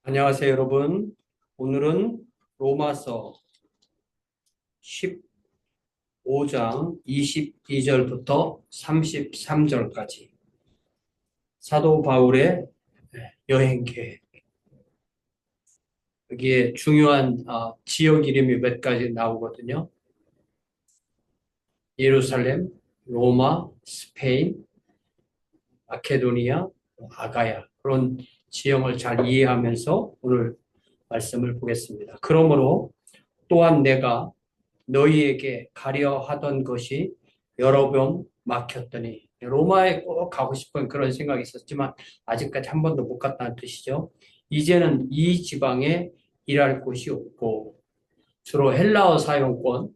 안녕하세요, 여러분. 오늘은 로마서 15장 22절부터 33절까지 사도 바울의 여행 계획. 여기에 중요한 지역 이름이 몇 가지 나오거든요. 예루살렘, 로마, 스페인, 마케도니아, 아가야. 그런 지형을 잘 이해하면서 오늘 말씀을 보겠습니다. 그러므로 또한 내가 너희에게 가려 하던 것이 여러 번 막혔더니, 로마에 꼭 가고 싶은 그런 생각이 있었지만 아직까지 한 번도 못 갔다는 뜻이죠. 이제는 이 지방에 일할 곳이 없고, 주로 헬라어 사용권,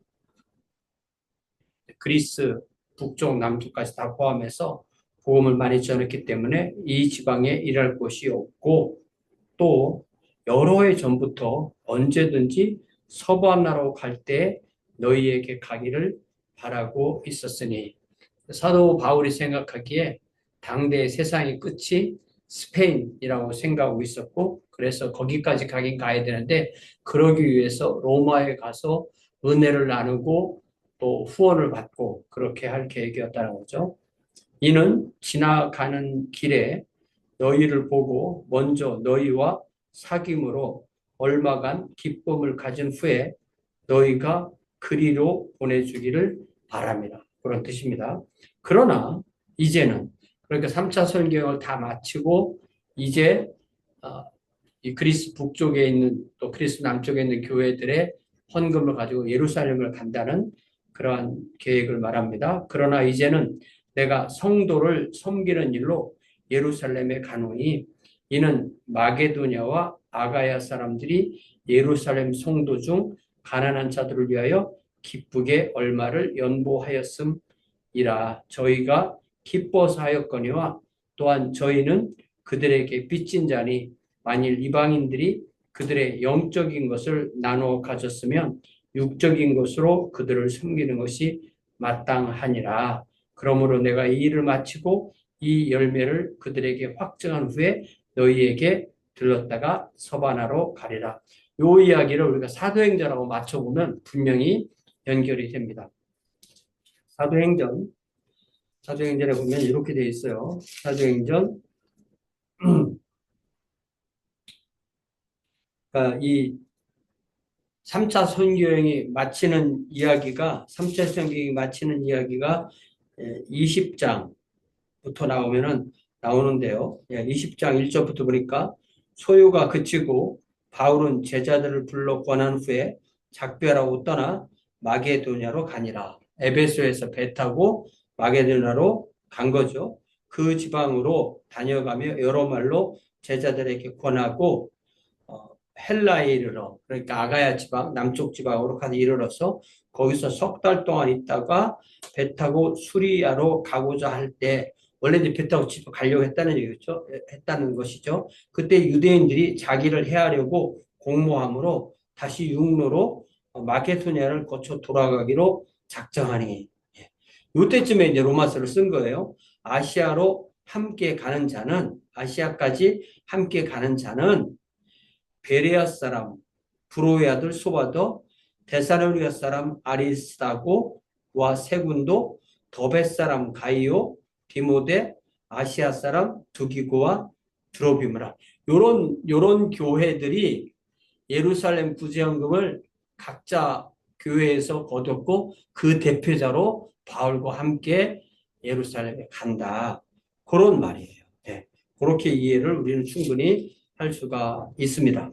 그리스 북쪽 남쪽까지 다 포함해서 복음을 많이 전했기 때문에 이 지방에 일할 곳이 없고, 또 여러 해 전부터 언제든지 서바나로 갈 때 너희에게 가기를 바라고 있었으니, 사도 바울이 생각하기에 당대의 세상의 끝이 스페인이라고 생각하고 있었고, 그래서 거기까지 가긴 가야 되는데 그러기 위해서 로마에 가서 은혜를 나누고 또 후원을 받고 그렇게 할 계획이었다는 거죠. 이는 지나가는 길에 너희를 보고 먼저 너희와 사귐으로 얼마간 기쁨을 가진 후에 너희가 그리로 보내주기를 바랍니다. 그런 뜻입니다. 그러나 이제는, 그러니까 3차 선교행을 다 마치고 이제 이 그리스 북쪽에 있는 또 그리스 남쪽에 있는 교회들의 헌금을 가지고 예루살렘을 간다는 그러한 계획을 말합니다. 그러나 이제는 내가 성도를 섬기는 일로 예루살렘에 가노니, 이는 마게도냐와 아가야 사람들이 예루살렘 성도 중 가난한 자들을 위하여 기쁘게 얼마를 연보하였음이라. 저희가 기뻐서 하였거니와 또한 저희는 그들에게 빚진 자니, 만일 이방인들이 그들의 영적인 것을 나누어 가졌으면 육적인 것으로 그들을 섬기는 것이 마땅하니라. 그러므로 내가 이 일을 마치고 이 열매를 그들에게 확증한 후에 너희에게 들렀다가 서바나로 가리라. 요 이야기를 우리가 사도행전하고 맞춰보면 분명히 연결이 됩니다. 사도행전, 사도행전에 보면 이렇게 되어 있어요. 사도행전, 그러니까 이 3차 선교행이 마치는 이야기가, 3차 선교행이 마치는 이야기가 20장부터 나오는데요. 20장 1절부터 보니까 소요가 그치고 바울은 제자들을 불러 권한 후에 작별하고 떠나 마게도냐로 가니라. 에베소에서 배 타고 마게도냐로 간 거죠. 그 지방으로 다녀가며 여러 말로 제자들에게 권하고 헬라에 이르러, 그러니까 아가야 지방, 남쪽 지방으로 가서 이르러서 거기서 석 달 동안 있다가 배 타고 수리아로 가고자 할 때, 원래 이제 배 타고 집에 가려고 했다는 얘기죠. 했다는 것이죠. 그때 유대인들이 자기를 해하려고 공모함으로 다시 육로로 마케도니아를 거쳐 돌아가기로 작정하니, 이때쯤에 이제 로마서를 쓴 거예요. 아시아로 함께 가는 자는, 아시아까지 함께 가는 자는 베레아 사람 브로의 아들 소바더, 데살로니가 사람 아리스다고와 세군도, 더베 사람 가이오, 디모데, 아시아 사람 두기고와 드로비무라. 요런 교회들이 예루살렘 구제헌금을 각자 교회에서 거뒀고 그 대표자로 바울과 함께 예루살렘에 간다. 그런 말이에요. 네. 그렇게 이해를 우리는 충분히 할 수가 있습니다.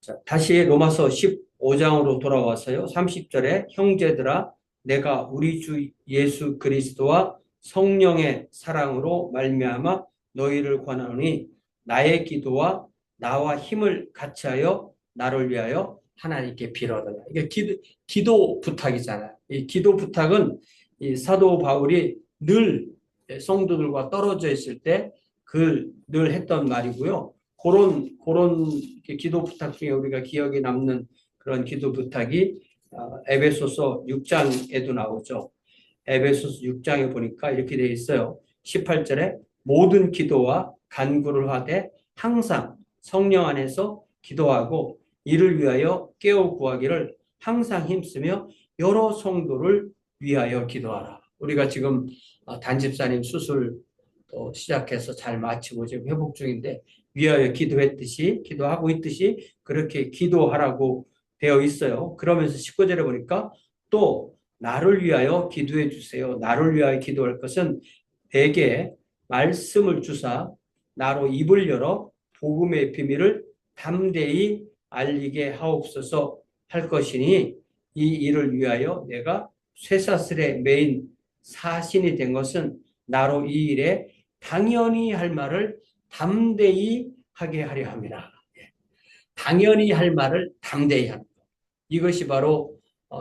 자, 다시 로마서 15장으로 돌아와서요. 30절에 형제들아, 내가 우리 주 예수 그리스도와 성령의 사랑으로 말미암아 너희를 권하노니, 나의 기도와 나와 힘을 같이하여 나를 위하여 하나님께 빌어라. 이게 기도 부탁이잖아요. 이 기도 부탁은 이 사도 바울이 늘 성도들과 떨어져 있을 때 늘 했던 말이고요. 그런 기도 부탁 중에 우리가 기억에 남는 그런 기도 부탁이 에베소서 6장에도 나오죠. 에베소서 6장에 보니까 이렇게 되어 있어요. 18절에 모든 기도와 간구를 하되 항상 성령 안에서 기도하고 이를 위하여 깨어 구하기를 항상 힘쓰며 여러 성도를 위하여 기도하라. 우리가 지금 단집사님 수술 시작해서 잘 마치고 지금 회복 중인데 위하여 기도했듯이 기도하고 있듯이 그렇게 기도하라고 되어 있어요. 그러면서 19절에 보니까 또 나를 위하여 기도해 주세요. 나를 위하여 기도할 것은 내게 말씀을 주사 나로 입을 열어 복음의 비밀을 담대히 알리게 하옵소서 할 것이니 이 일을 위하여 내가 쇠사슬에 매인 사신이 된 것은 나로 이 일에 당연히 할 말을 담대히 하게 하려 합니다. 당연히 할 말을 담대히 하는 것. 이것이 바로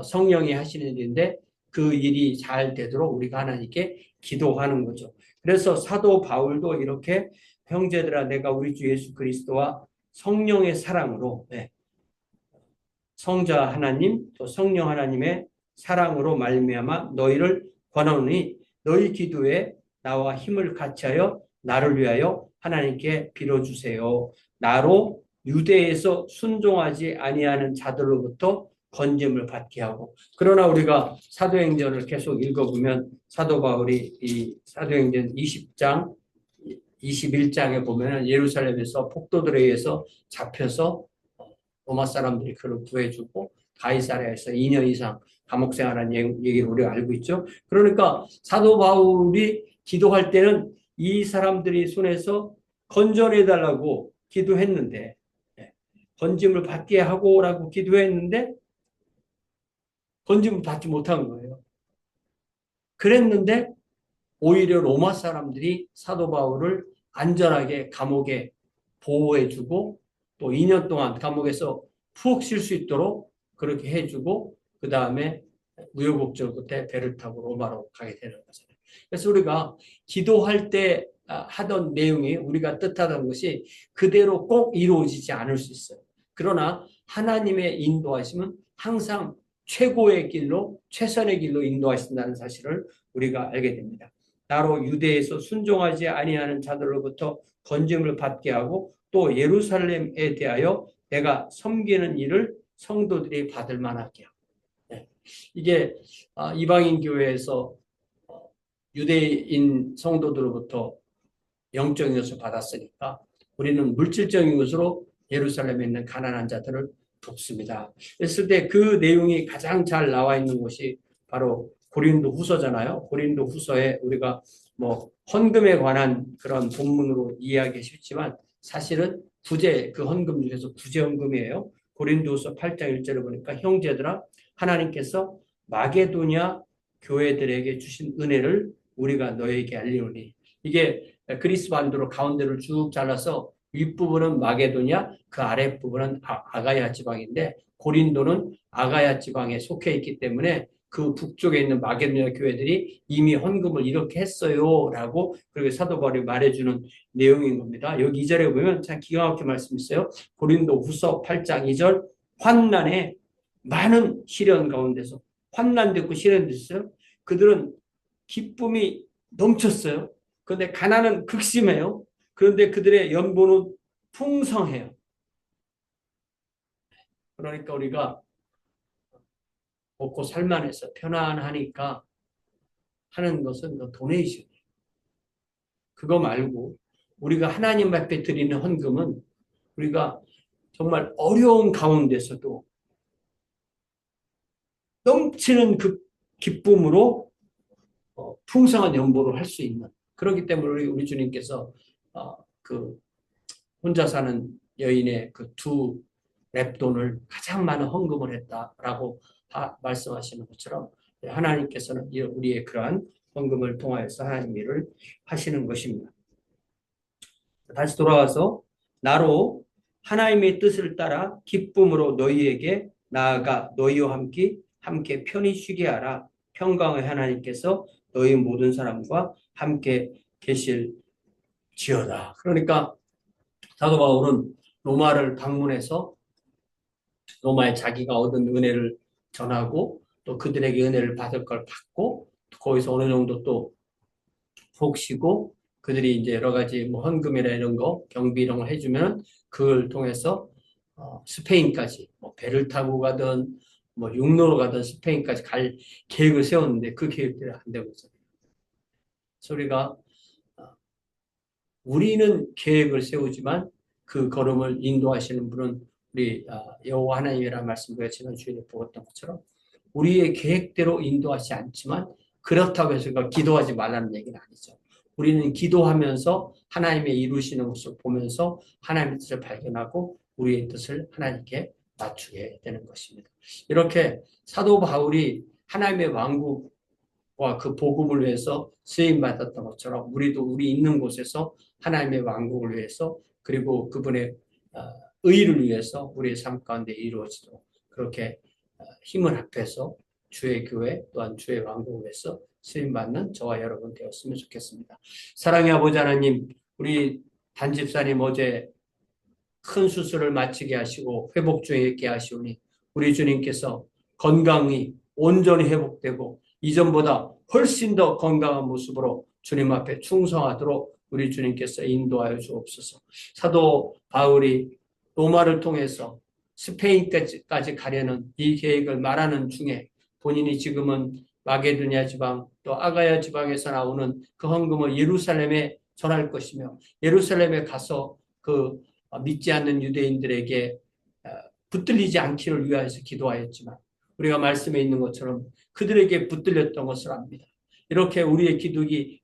성령이 하시는 일인데 그 일이 잘 되도록 우리가 하나님께 기도하는 거죠. 그래서 사도 바울도 이렇게 형제들아 내가 우리 주 예수 그리스도와 성령의 사랑으로 성자 하나님 또 성령 하나님의 사랑으로 말미암아 너희를 권하노니 너희 기도에 나와 힘을 같이하여 나를 위하여 하나님께 빌어주세요. 나로 유대에서 순종하지 아니하는 자들로부터 건짐을 받게 하고 그러나 우리가 사도행전을 계속 읽어보면 사도 바울이 이 사도행전 20장 21장에 보면 예루살렘에서 폭도들에 의해서 잡혀서 로마 사람들이 그를 구해주고 가이사랴에서 2년 이상 감옥 생활한 얘기를 우리가 알고 있죠. 그러니까 사도 바울이 기도할 때는 이 사람들이 손에서 건져내달라고 기도했는데 건짐을 받게 하고라고 기도했는데 건짐을 받지 못한 거예요. 그랬는데 오히려 로마 사람들이 사도 바울을 안전하게 감옥에 보호해주고 또 2년 동안 감옥에서 푹 쉴 수 있도록 그렇게 해주고 그 다음에 우여곡절 끝에 배를 타고 로마로 가게 되는 거잖아요. 그래서 우리가 기도할 때 하던 내용이 우리가 뜻하던 것이 그대로 꼭 이루어지지 않을 수 있어요. 그러나 하나님의 인도하심은 항상 최고의 길로 최선의 길로 인도하신다는 사실을 우리가 알게 됩니다. 나로 유대에서 순종하지 아니하는 자들로부터 건짐을 받게 하고 또 예루살렘에 대하여 내가 섬기는 일을 성도들이 받을 만하게 하고 이게 이방인 교회에서 유대인 성도들로부터 영적인 것을 받았으니까 우리는 물질적인 것으로 예루살렘에 있는 가난한 자들을 돕습니다. 그랬을 때 그 내용이 가장 잘 나와 있는 곳이 바로 고린도 후서잖아요. 고린도 후서에 우리가 뭐 헌금에 관한 그런 본문으로 이해하기 쉽지만 사실은 그 헌금 중에서 구제 헌금이에요. 고린도 후서 8장 1절을 보니까 형제들아 하나님께서 마게도냐 교회들에게 주신 은혜를 우리가 너에게 알리오니 이게 그리스 반도로 가운데를 쭉 잘라서 윗부분은 마게도냐 그 아랫부분은 아가야 지방인데 고린도는 아가야 지방에 속해 있기 때문에 그 북쪽에 있는 마게도냐 교회들이 이미 헌금을 이렇게 했어요 라고 그렇게 사도 바울이 말해주는 내용인 겁니다. 여기 2절에 보면 참 기가 막힌 말씀이 있어요. 고린도 후서 8장 2절 환난에 많은 시련 가운데서 환난됐고 시련됐어요. 그들은 기쁨이 넘쳤어요. 그런데 가난은 극심해요. 그런데 그들의 연보는 풍성해요. 그러니까 우리가 먹고 살만해서 편안하니까 하는 것은 도네이션. 그거 말고 우리가 하나님 앞에 드리는 헌금은 우리가 정말 어려운 가운데서도 넘치는 그 기쁨으로 풍성한 연보를 할 수 있는 그렇기 때문에 우리 주님께서 그 혼자 사는 여인의 그 두 랩돈을 가장 많은 헌금을 했다라고 말씀하시는 것처럼 하나님께서는 우리의 그러한 헌금을 통하여서 하나님 일을 하시는 것입니다. 다시 돌아와서 나로 하나님의 뜻을 따라 기쁨으로 너희에게 나아가 너희와 함께 편히 쉬게 하라. 평강의 하나님께서 너희 모든 사람과 함께 계실지어다. 그러니까 사도 바울은 로마를 방문해서 로마에 자기가 얻은 은혜를 전하고 또 그들에게 은혜를 받을 걸 받고 거기서 어느 정도 또 푹 쉬고 그들이 이제 여러 가지 뭐 헌금이나 이런 거, 경비 이런 걸 해주면 그걸 통해서 스페인까지 뭐 배를 타고 가든 뭐 육로로 가든 스페인까지 갈 계획을 세웠는데 그 계획대로 안 되고 있어요. 소리가 우리는 계획을 세우지만 그 걸음을 인도하시는 분은 우리 여호와 하나님이라는 말씀 우리가 지난 주일에 보았던 것처럼 우리의 계획대로 인도하지 않지만 그렇다고 해서 기도하지 말라는 얘기는 아니죠. 우리는 기도하면서 하나님의 이루시는 것을 보면서 하나님의 뜻을 발견하고 우리의 뜻을 하나님께 맞추게 되는 것입니다. 이렇게 사도 바울이 하나님의 왕국과 그 복음을 위해서 쓰임 받았던 것처럼 우리도 우리 있는 곳에서 하나님의 왕국을 위해서 그리고 그분의 의를 위해서 우리의 삶 가운데 이루어지도록 그렇게 힘을 합해서 주의 교회 또한 주의 왕국을 위해서 쓰임받는 저와 여러분 되었으면 좋겠습니다. 사랑의 아버지 하나님, 우리 단집사님 어제 큰 수술을 마치게 하시고 회복 중에 있게 하시오니 우리 주님께서 건강이 온전히 회복되고 이전보다 훨씬 더 건강한 모습으로 주님 앞에 충성하도록 우리 주님께서 인도하여 주옵소서. 사도 바울이 로마를 통해서 스페인까지 가려는 이 계획을 말하는 중에 본인이 지금은 마게도니아 지방 또 아가야 지방에서 나오는 그 헌금을 예루살렘에 전할 것이며 예루살렘에 가서 그 믿지 않는 유대인들에게 붙들리지 않기를 위하여서 기도하였지만 우리가 말씀에 있는 것처럼 그들에게 붙들렸던 것을 압니다. 이렇게 우리의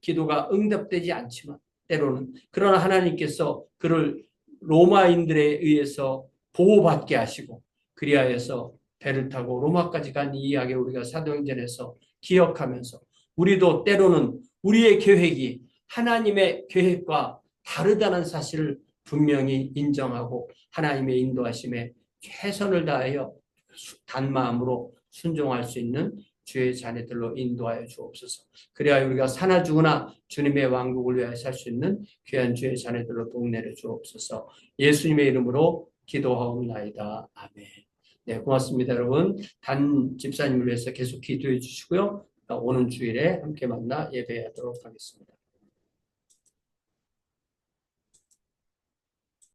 기도가 응답되지 않지만 때로는 그러나 하나님께서 그를 로마인들에 의해서 보호받게 하시고 그리하여서 배를 타고 로마까지 간 이 이야기 우리가 사도행전에서 기억하면서 우리도 때로는 우리의 계획이 하나님의 계획과 다르다는 사실을 분명히 인정하고 하나님의 인도하심에 최선을 다하여 단마음으로 순종할 수 있는 주의 자녀들로 인도하여 주옵소서. 그래야 우리가 사나 죽으나 주님의 왕국을 위하여 살 수 있는 귀한 주의 자녀들로 복내려 주옵소서. 예수님의 이름으로 기도하옵나이다. 아멘. 네, 고맙습니다, 여러분. 단 집사님을 위해서 계속 기도해 주시고요. 오는 주일에 함께 만나 예배하도록 하겠습니다.